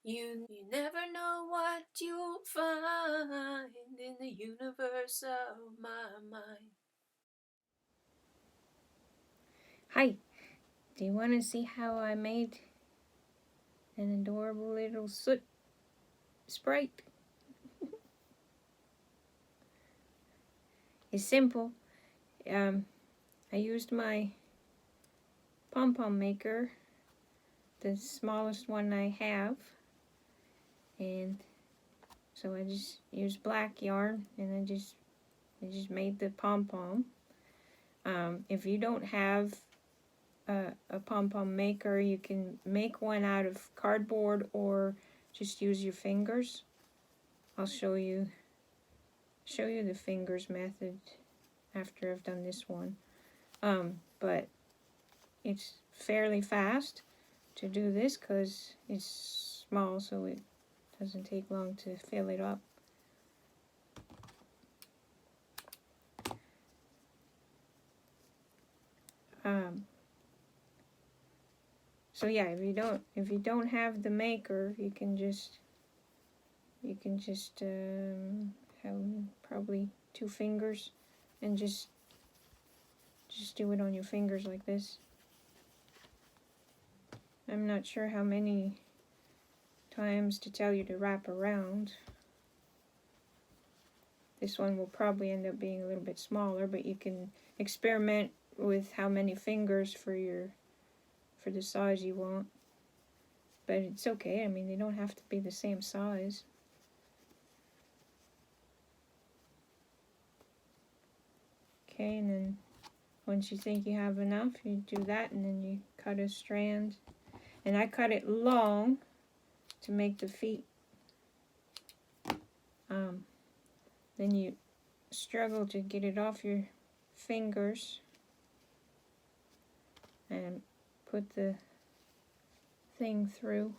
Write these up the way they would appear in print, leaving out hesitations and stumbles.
You never know what you'll find in the universe of my mind. Hi, do you want to see how I made an adorable little Soot Sprite? It's simple. I used my pom-pom maker, the smallest one I have, and so I just used black yarn and I just made the pom-pom. If you don't have a pom-pom maker, you can make one out of cardboard or just use your fingers. I'll show you the fingers method after I've done this one. But it's fairly fast to do this because it's small, so it doesn't take long to fill it up. So yeah, if you don't have the maker, you can just have probably 2 fingers and just do it on your fingers like this. I'm not sure how many times to tell you to wrap around. This one will probably end up being a little bit smaller, but you can experiment with how many fingers for the size you want. But it's okay, I mean, they don't have to be the same size. Okay, and then once you think you have enough, you do that, and then you cut a strand. And I cut it long to make the feet. Then you struggle to get it off your fingers and put the thing through.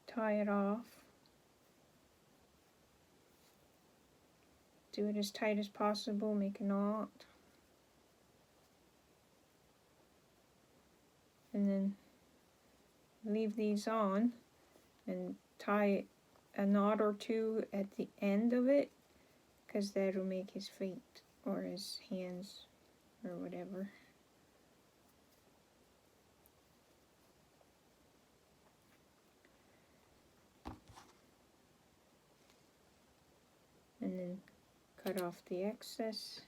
Tie it off. Do it as tight as possible, make a knot. And then leave these on and tie a knot or 2 at the end of it, because that'll make his feet or his hands or whatever. And then cut off the excess.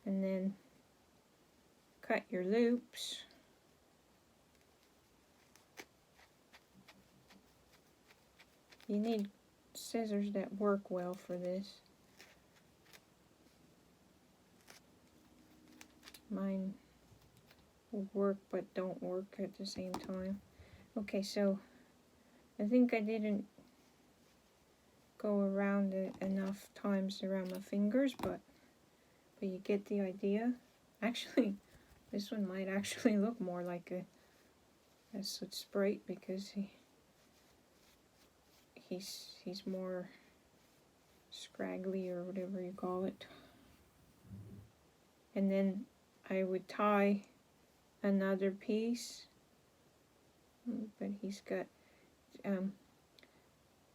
And then cut your loops. You need scissors that work well for this. Mine will work but don't work at the same time. Okay, so I think I didn't go around it enough times around my fingers, but you get the idea. Actually, this one might actually look more like a Soot Sprite because he's more scraggly or whatever you call it. And then I would tie another piece, but he's got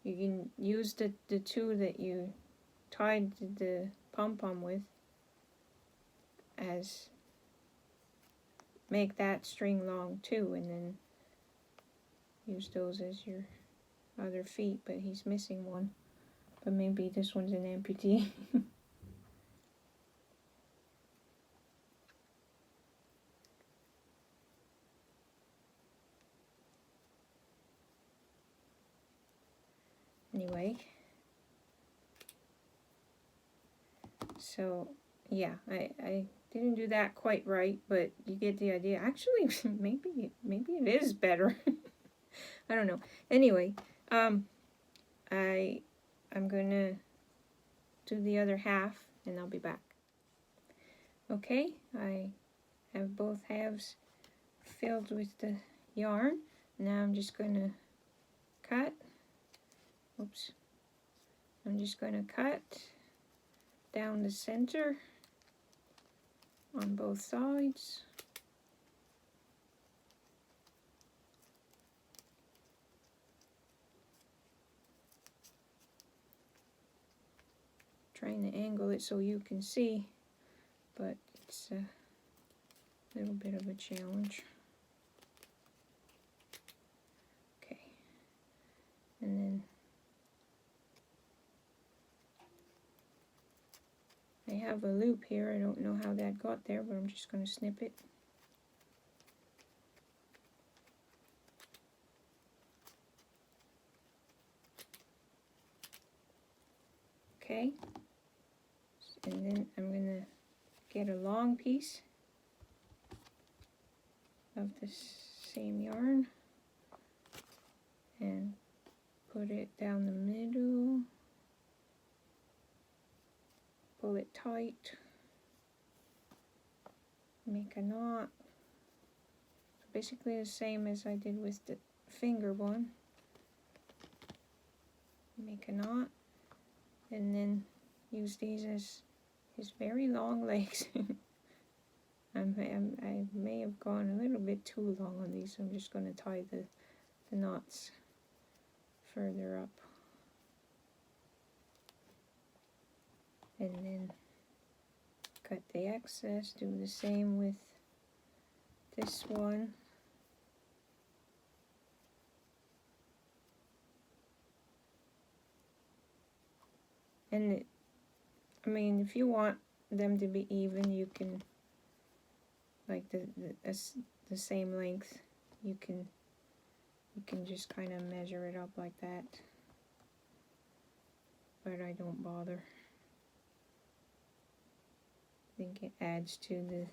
you can use the 2 that you tied the pom-pom with as make that string long too, and then use those as your other feet. But he's missing one, but maybe this one's an amputee. Anyway, so yeah, I didn't do that quite right, but you get the idea. Actually, maybe it is better. I don't know. Anyway, I'm gonna do the other half and I'll be back. Okay, I have both halves filled with the yarn. Now I'm just gonna cut. Oops. I'm just gonna cut down the center on both sides. trying to angle it so you can see, but it's a little bit of a challenge. Okay, and then I have a loop here. I don't know how that got there, but I'm just going to snip it. Okay, and then I'm going to get a long piece of the same yarn and put it down the middle, pull it tight, make a knot. So basically the same as I did with the finger one. Make a knot and then use these as his very long legs. I may have gone a little bit too long on these, so I'm just going to tie the knots further up. And then cut the excess, do the same with this one. And I mean, if you want them to be even, you can, like the same length, you can just kind of measure it up like that. But I don't bother. I think it adds to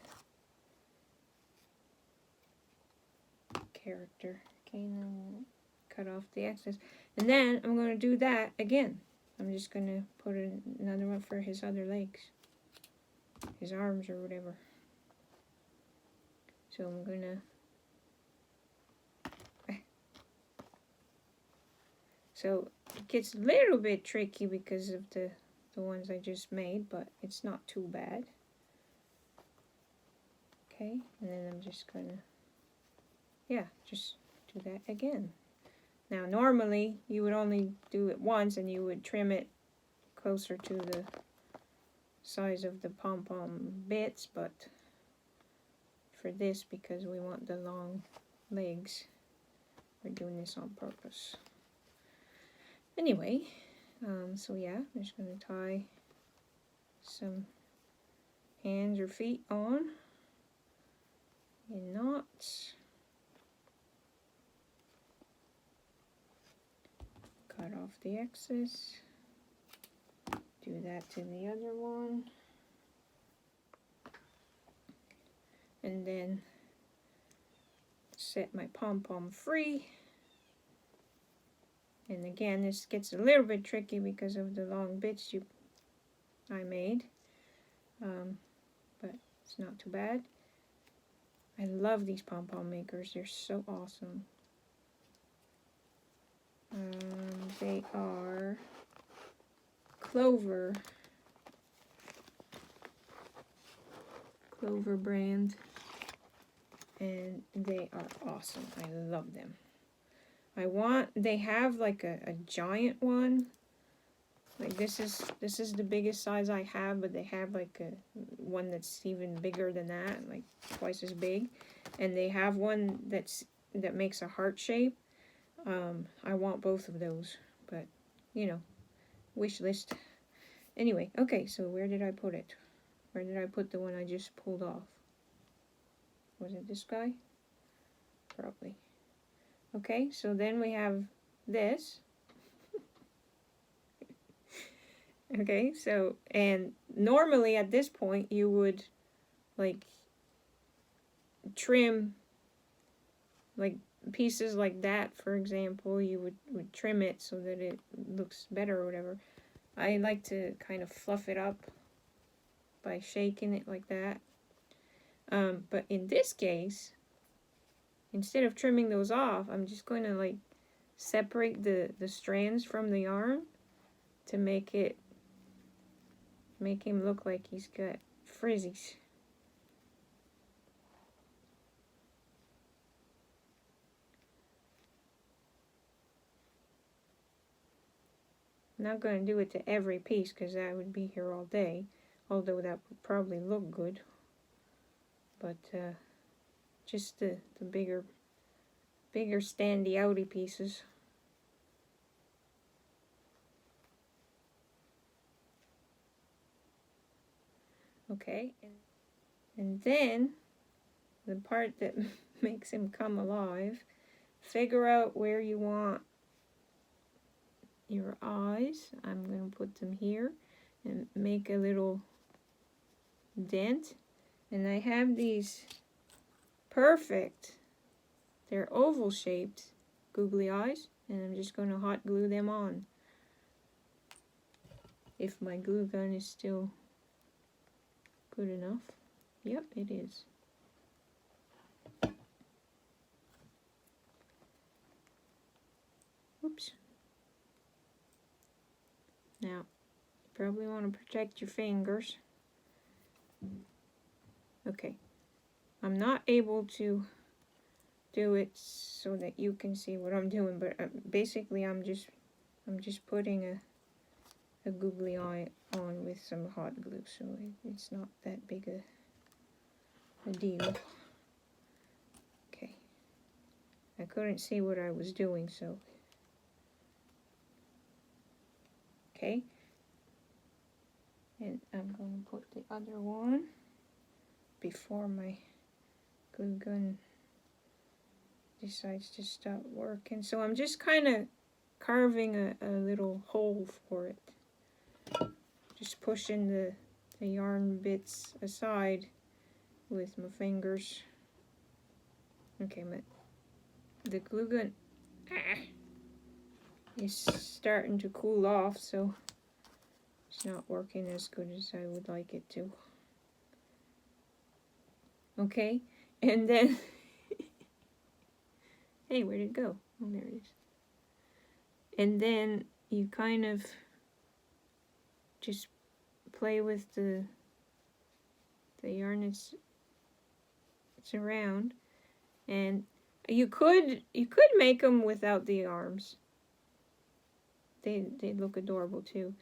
the character. Okay, now I'm cut off the excess. And then I'm going to do that again. I'm just going to put another one for his other legs. His arms or whatever. So I'm going to... So it gets a little bit tricky because of the ones I just made, but it's not too bad. Okay, and then I'm just going to... Yeah, just do that again. Now normally you would only do it once and you would trim it closer to the size of the pom-pom bits, but for this, because we want the long legs, we're doing this on purpose. Anyway, so yeah, I'm just going to tie some hands or feet on in knots. Cut off the excess. Do that to the other one. And then set my pom-pom free. And again, this gets a little bit tricky because of the long bits I made. But it's not too bad. I love these pom-pom makers. They're so awesome. They are Clover brand, and they are awesome. I love them. They have like a giant one. Like this is the biggest size I have, but they have like a one that's even bigger than that, like twice as big. And they have one that makes a heart shape. I want both of those, but you know, wish list. Anyway, okay, so where did I put it? Where did I put the one I just pulled off? Was it this guy? Probably. Okay, so then we have this. Okay, so, and normally at this point you would like trim like pieces like that, for example. You would trim it so that it looks better or whatever. I like to kind of fluff it up by shaking it like that. But in this case, instead of trimming those off, I'm just going to like separate the strands from the yarn to make him look like he's got frizzies. I'm not going to do it to every piece because that would be here all day, although that would probably look good. But just the bigger standy outy pieces. Okay, and then the part that makes him come alive, figure out where you want your eyes. I'm going to put them here and make a little dent. And I have these perfect, they're oval shaped googly eyes, and I'm just going to hot glue them on. If my glue gun is still good enough. Yep, it is. Oops. Now, you probably want to protect your fingers. Okay. I'm not able to do it so that you can see what I'm doing, but basically I'm just putting a googly eye on with some hot glue, so it's not that big a deal. Okay. I couldn't see what I was doing, so okay. And I'm going to put the other one before my glue gun decides to stop working. So I'm just kind of carving a little hole for it. Just pushing the yarn bits aside with my fingers. Okay, the glue gun is starting to cool off, so it's not working as good as I would like it to. Okay, and then hey, where did it go? Oh, there it is. And then you kind of just play with the yarn it's around, and you could make them without the arms. They look adorable too.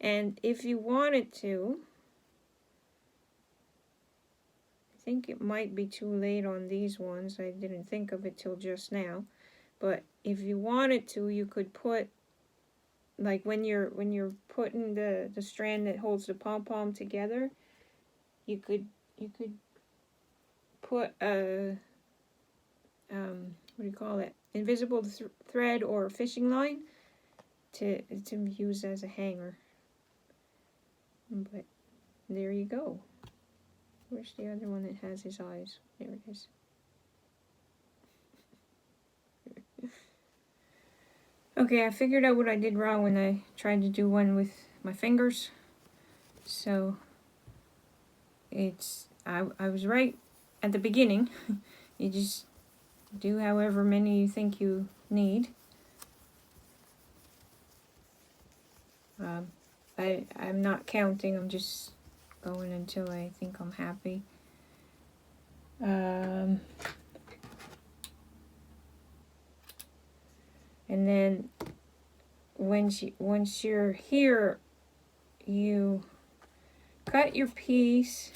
And if you wanted to, I think it might be too late on these ones. I didn't think of it till just now. But if you wanted to, you could put, like when you're putting the strand that holds the pom-pom together, you could put a what do you call it? Invisible thread or fishing line to use as a hanger. But there you go. Where's the other one that has his eyes? There it is. Okay, I figured out what I did wrong when I tried to do one with my fingers. So I was right at the beginning. You just do however many you think you need. I'm not counting, I'm just going until I think I'm happy. And then once you're here, you cut your piece,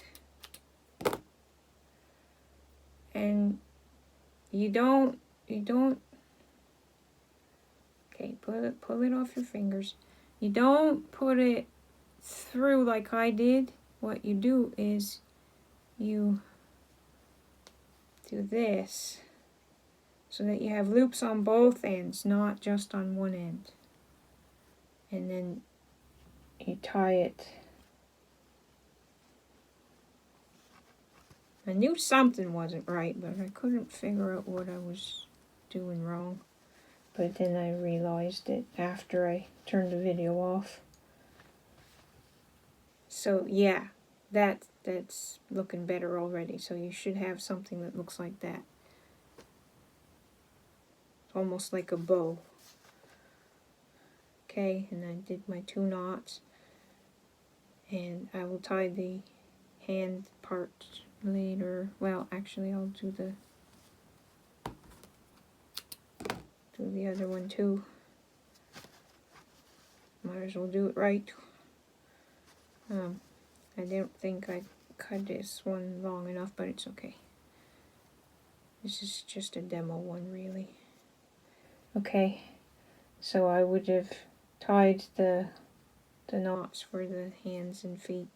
and you don't okay, pull it off your fingers. You don't put it through like I did. What you do is you do this so that you have loops on both ends, not just on one end. And then you tie it. I knew something wasn't right, but I couldn't figure out what I was doing wrong. But then I realized it after I turned the video off. So yeah, that's looking better already. So you should have something that looks like that. Almost like a bow. Okay, and I did my 2 knots. And I will tie the hand part later. Well, actually I'll do the other one too. might as well do it right. I don't think I cut this one long enough, but it's okay. This is just a demo one, really. Okay, so I would have tied the knots for the hands and feet.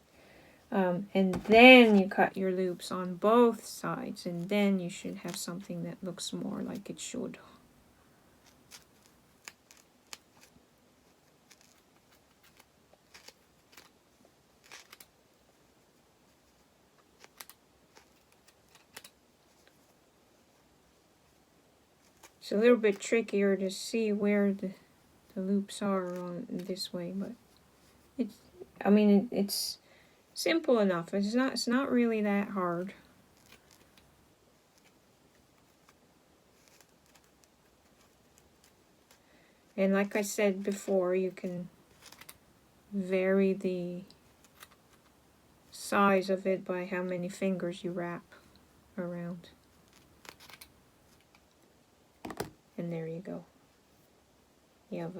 And then you cut your loops on both sides, and then you should have something that looks more like it should. It's a little bit trickier to see where the loops are on this way, but it's simple enough. It's not really that hard. And like I said before, you can vary the size of it by how many fingers you wrap around. And there you go. You have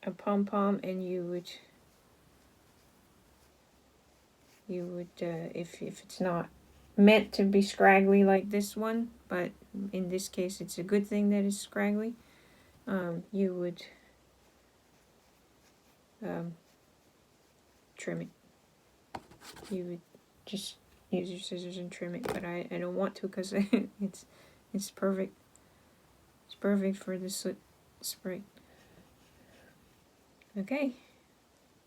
a pom-pom, and you would if it's not meant to be scraggly like this one, but in this case it's a good thing that it's scraggly, you would trim it. You would just use your scissors and trim it, but I don't want to, because it's perfect. It's perfect for the Soot Sprite. Okay,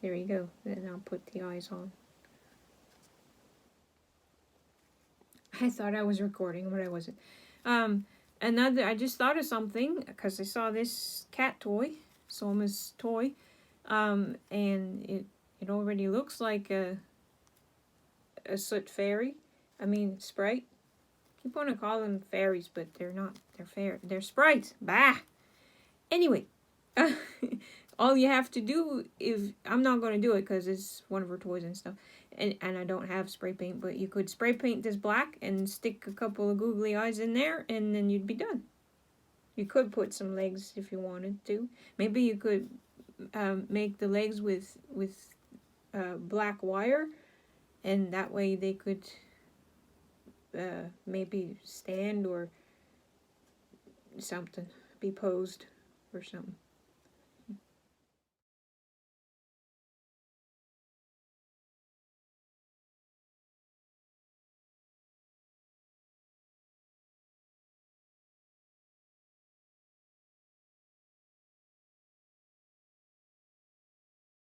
there you go. Then I'll put the eyes on. I thought I was recording, but I wasn't. I just thought of something, because I saw this cat toy, Soma's toy, and it already looks like a soot fairy. I mean, sprite. Keep on calling them fairies, but they're not. They're sprites. Bah! Anyway, all you have to do, I'm not going to do it because it's one of her toys and stuff, and I don't have spray paint, but you could spray paint this black and stick a couple of googly eyes in there, and then you'd be done. You could put some legs if you wanted to. Maybe you could make the legs with black wire, and that way they could maybe stand or something, be posed or something.